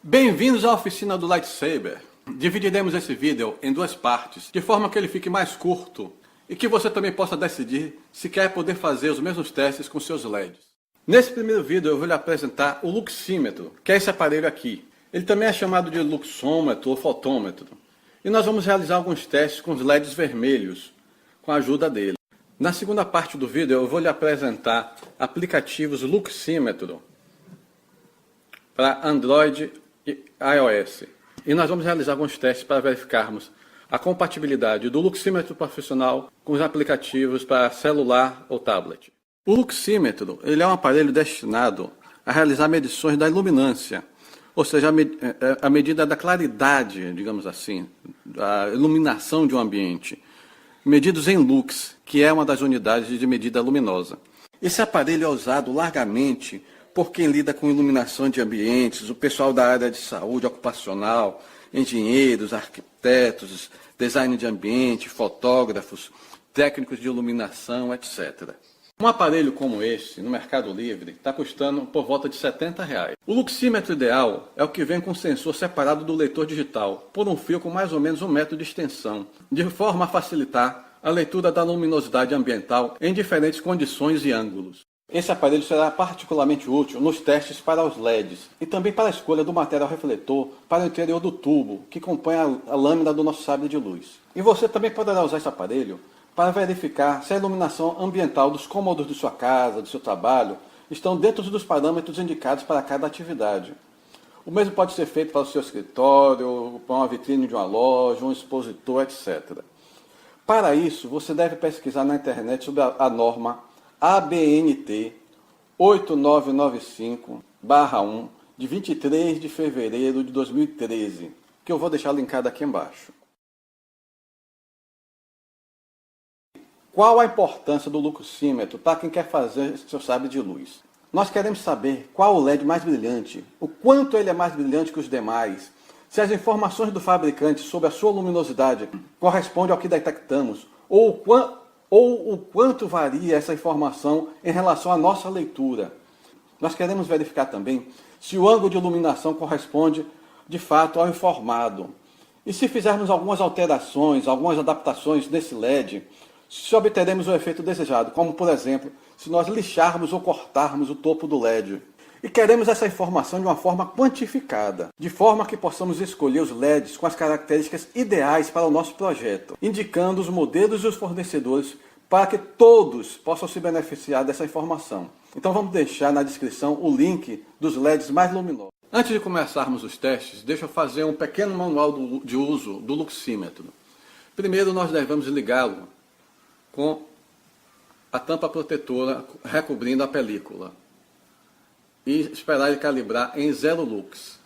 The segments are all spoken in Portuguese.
Bem-vindos à oficina do Lightsaber. Dividiremos esse vídeo em duas partes, de forma que ele fique mais curto e que você também possa decidir se quer poder fazer os mesmos testes com seus LEDs. Nesse primeiro vídeo eu vou lhe apresentar o luxímetro, que é esse aparelho aqui. Ele também é chamado de luxômetro ou fotômetro. E nós vamos realizar alguns testes com os LEDs vermelhos, com a ajuda dele. Na segunda parte do vídeo eu vou lhe apresentar aplicativos luxímetro para Android e iOS. E nós vamos realizar alguns testes para verificarmos a compatibilidade do luxímetro profissional com os aplicativos para celular ou tablet. O luxímetro ele é um aparelho destinado a realizar medições da iluminância, ou seja, a medida da claridade, digamos assim, da iluminação de um ambiente, medidos em lux, que é uma das unidades de medida luminosa. Esse aparelho é usado largamente por quem lida com iluminação de ambientes, o pessoal da área de saúde ocupacional, engenheiros, arquitetos, design de ambiente, fotógrafos, técnicos de iluminação, etc. Um aparelho como este, no Mercado Livre, está custando por volta de R$ 70. O luxímetro ideal é o que vem com o sensor separado do leitor digital, por um fio com mais ou menos 1 metro de extensão, de forma a facilitar a leitura da luminosidade ambiental em diferentes condições e ângulos. Esse aparelho será particularmente útil nos testes para os LEDs e também para a escolha do material refletor para o interior do tubo que compõe a lâmina do nosso sabre de luz. E você também poderá usar esse aparelho para verificar se a iluminação ambiental dos cômodos de sua casa, do seu trabalho, estão dentro dos parâmetros indicados para cada atividade. O mesmo pode ser feito para o seu escritório, para uma vitrine de uma loja, um expositor, etc. Para isso, você deve pesquisar na internet sobre a norma ABNT 8995/1 de 23 de fevereiro de 2013, que eu vou deixar linkado aqui embaixo. Qual a importância do luxímetro para quem quer fazer seu sabre de luz? Nós queremos saber qual o LED mais brilhante, o quanto ele é mais brilhante que os demais, se as informações do fabricante sobre a sua luminosidade correspondem ao que detectamos, ou o quanto varia essa informação em relação à nossa leitura. Nós queremos verificar também se o ângulo de iluminação corresponde de fato ao informado. E se fizermos algumas alterações, algumas adaptações nesse LED, se obteremos o efeito desejado, como por exemplo, se nós lixarmos ou cortarmos o topo do LED. E queremos essa informação de uma forma quantificada, de forma que possamos escolher os LEDs com as características ideais para o nosso projeto, indicando os modelos e os fornecedores para que todos possam se beneficiar dessa informação. Então vamos deixar na descrição o link dos LEDs mais luminosos. Antes de começarmos os testes, deixa eu fazer um pequeno manual de uso do luxímetro. Primeiro nós devemos ligá-lo com a tampa protetora recobrindo a película e esperar ele calibrar em 0 lux.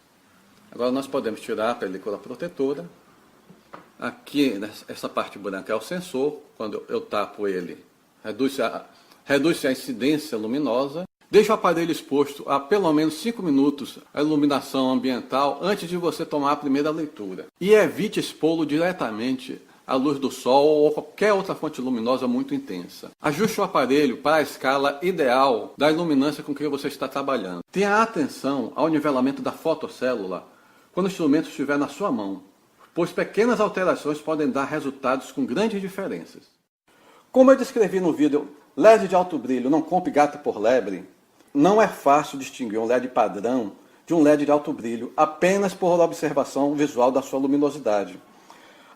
Agora nós podemos tirar a película protetora. Aqui, essa parte branca é o sensor. Quando eu tapo ele, reduz-se a incidência luminosa. Deixe o aparelho exposto a pelo menos 5 minutos à iluminação ambiental antes de você tomar a primeira leitura. E evite expô-lo diretamente à luz do sol ou qualquer outra fonte luminosa muito intensa. Ajuste o aparelho para a escala ideal da iluminância com que você está trabalhando. Tenha atenção ao nivelamento da fotocélula quando o instrumento estiver na sua mão, pois pequenas alterações podem dar resultados com grandes diferenças. Como eu descrevi no vídeo LED de alto brilho, não compre gato por lebre, não é fácil distinguir um LED padrão de um LED de alto brilho apenas por observação visual da sua luminosidade.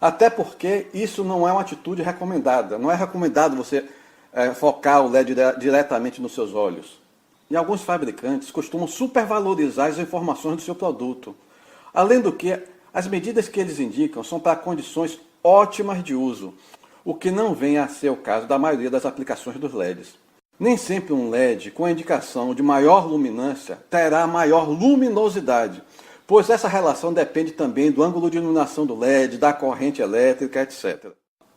Até porque isso não é uma atitude recomendada. Não é recomendado você focar o LED diretamente nos seus olhos. E alguns fabricantes costumam supervalorizar as informações do seu produto. Além do que, as medidas que eles indicam são para condições ótimas de uso, o que não vem a ser o caso da maioria das aplicações dos LEDs. Nem sempre um LED com a indicação de maior luminância terá maior luminosidade, pois essa relação depende também do ângulo de iluminação do LED, da corrente elétrica, etc.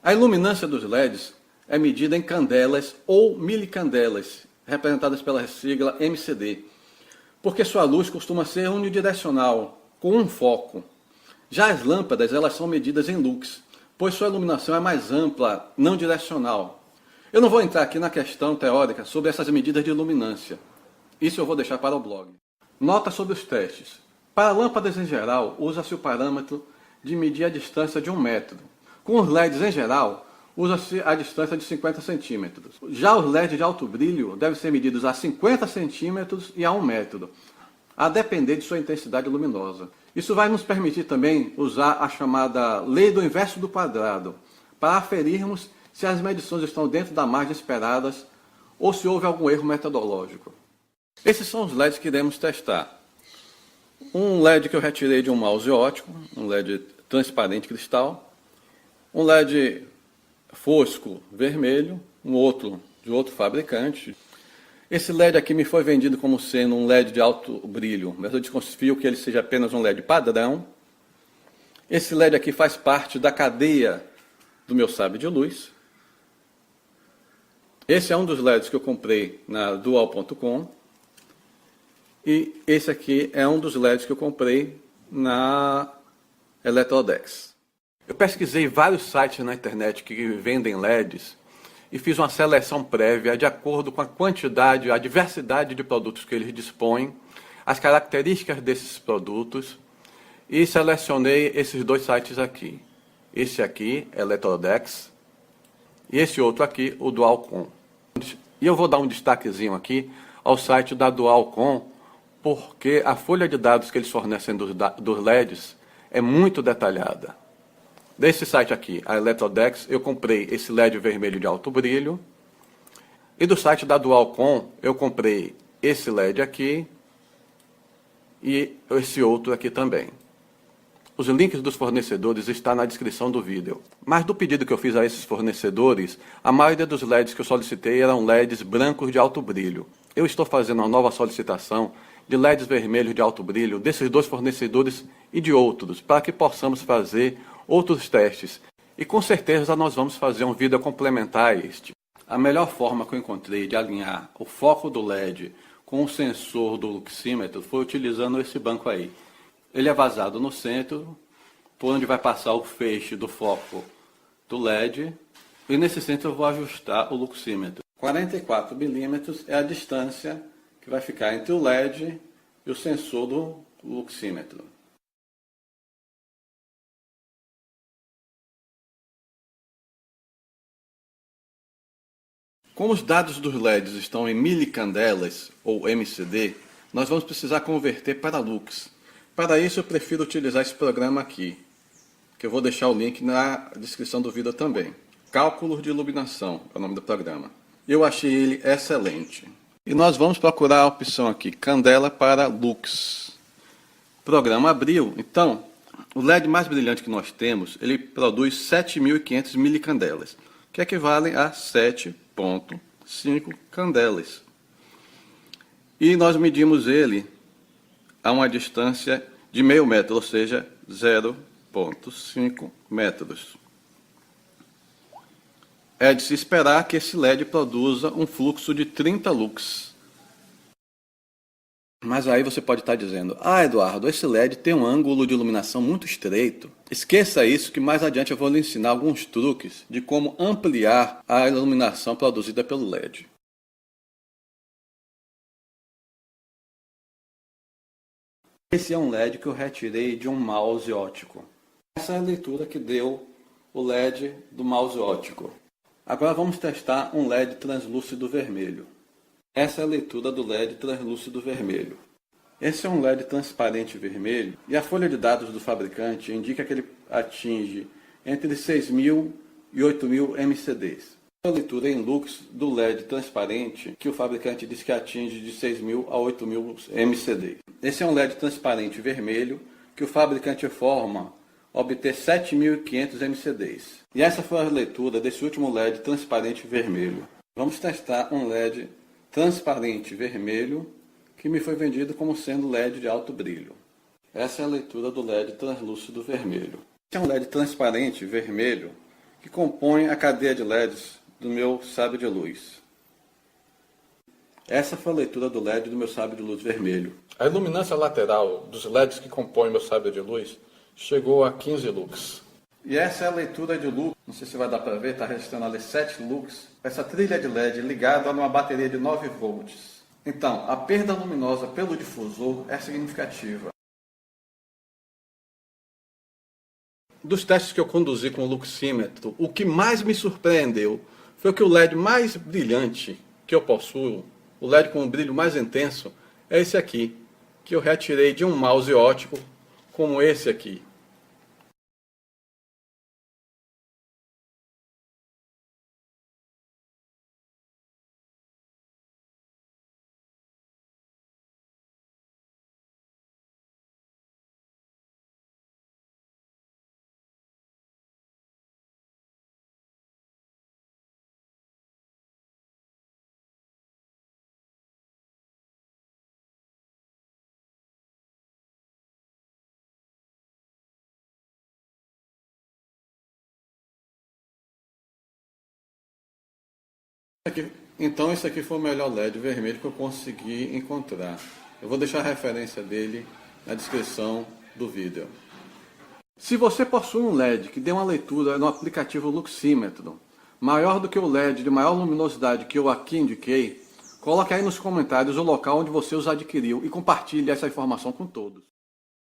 A iluminância dos LEDs é medida em candelas ou milicandelas, representadas pela sigla MCD, porque sua luz costuma ser unidirecional, com um foco. Já as lâmpadas, elas são medidas em lux, pois sua iluminação é mais ampla, não direcional. Eu não vou entrar aqui na questão teórica sobre essas medidas de iluminância. Isso eu vou deixar para o blog. Nota sobre os testes. Para lâmpadas em geral, usa-se o parâmetro de medir a distância de 1 metro. Com os LEDs em geral, usa-se a distância de 50 centímetros. Já os LEDs de alto brilho devem ser medidos a 50 centímetros e a 1 metro, a depender de sua intensidade luminosa. Isso vai nos permitir também usar a chamada lei do inverso do quadrado, para aferirmos se as medições estão dentro da margem esperadas ou se houve algum erro metodológico. Esses são os LEDs que iremos testar. Um LED que eu retirei de um mouse óptico, um LED transparente cristal, um LED fosco vermelho, um outro de outro fabricante. Esse LED aqui me foi vendido como sendo um LED de alto brilho, mas eu desconfio que ele seja apenas um LED padrão. Esse LED aqui faz parte da cadeia do meu sabre de luz. Esse é um dos LEDs que eu comprei na Dual.com. E esse aqui é um dos LEDs que eu comprei na Electrodex. Eu pesquisei vários sites na internet que vendem LEDs e fiz uma seleção prévia de acordo com a quantidade, a diversidade de produtos que eles dispõem, as características desses produtos, e selecionei esses dois sites aqui. Esse aqui, Electrodex, e esse outro aqui, o Dualcom. E eu vou dar um destaquezinho aqui ao site da Dualcom, porque a folha de dados que eles fornecem dos LEDs é muito detalhada. Desse site aqui, a Electrodex, eu comprei esse LED vermelho de alto brilho. E do site da Dualcom, eu comprei esse LED aqui e esse outro aqui também. Os links dos fornecedores estão na descrição do vídeo. Mas do pedido que eu fiz a esses fornecedores, a maioria dos LEDs que eu solicitei eram LEDs brancos de alto brilho. Eu estou fazendo uma nova solicitação de LEDs vermelhos de alto brilho desses dois fornecedores e de outros, para que possamos fazer outros testes. E com certeza nós vamos fazer um vídeo complementar a este. A melhor forma que eu encontrei de alinhar o foco do LED com o sensor do luxímetro foi utilizando esse banco aí. Ele é vazado no centro, por onde vai passar o feixe do foco do LED, e nesse centro eu vou ajustar o luxímetro. 44 milímetros é a distância que vai ficar entre o LED e o sensor do luxímetro. Como os dados dos LEDs estão em milicandelas ou MCD, nós vamos precisar converter para lux. Para isso eu prefiro utilizar esse programa aqui, que eu vou deixar o link na descrição do vídeo também. Cálculos de iluminação é o nome do programa. Eu achei ele excelente. E nós vamos procurar a opção aqui, candela para lux. O programa abriu, então, o LED mais brilhante que nós temos, ele produz 7.500 milicandelas, que equivalem a 7,5 candelas. E nós medimos ele a uma distância de meio metro, ou seja, 0,5 metros. É de se esperar que esse LED produza um fluxo de 30 lux. Mas aí você pode estar dizendo, Eduardo, esse LED tem um ângulo de iluminação muito estreito. Esqueça isso, que mais adiante eu vou lhe ensinar alguns truques de como ampliar a iluminação produzida pelo LED. Esse é um LED que eu retirei de um mouse óptico. Essa é a leitura que deu o LED do mouse óptico. Agora vamos testar um LED translúcido vermelho. Essa é a leitura do LED translúcido vermelho. Esse é um LED transparente vermelho e a folha de dados do fabricante indica que ele atinge entre 6.000 e 8.000 MCDs. A leitura em lux do LED transparente que o fabricante diz que atinge de 6.000 a 8.000 MCD. Esse é um LED transparente vermelho que o fabricante informa obter 7.500 MCDs. E essa foi a leitura desse último LED transparente vermelho. Vamos testar um LED transparente vermelho que me foi vendido como sendo LED de alto brilho. Essa é a leitura do LED translúcido vermelho. Esse é um LED transparente vermelho que compõe a cadeia de LEDs do meu sabre de luz. Essa foi a leitura do LED do meu sabre de luz vermelho. A iluminância lateral dos LEDs que compõem meu sabre de luz chegou a 15 lux. E essa é a leitura de lux. Não sei se vai dar para ver, está registrando ali 7 lux. Essa trilha de LED ligada a uma bateria de 9 volts. Então, a perda luminosa pelo difusor é significativa. dos testes que eu conduzi com o luxímetro, o que mais me surpreendeu foi que o LED mais brilhante que eu possuo, o LED com o brilho mais intenso, é esse aqui, que eu retirei de um mouse óptico como esse aqui. Então esse aqui foi o melhor LED vermelho que eu consegui encontrar. Eu vou deixar a referência dele na descrição do vídeo. Se você possui um LED que dê uma leitura no aplicativo Luxímetro maior do que o LED de maior luminosidade que eu aqui indiquei, coloque aí nos comentários o local onde você os adquiriu e compartilhe essa informação com todos.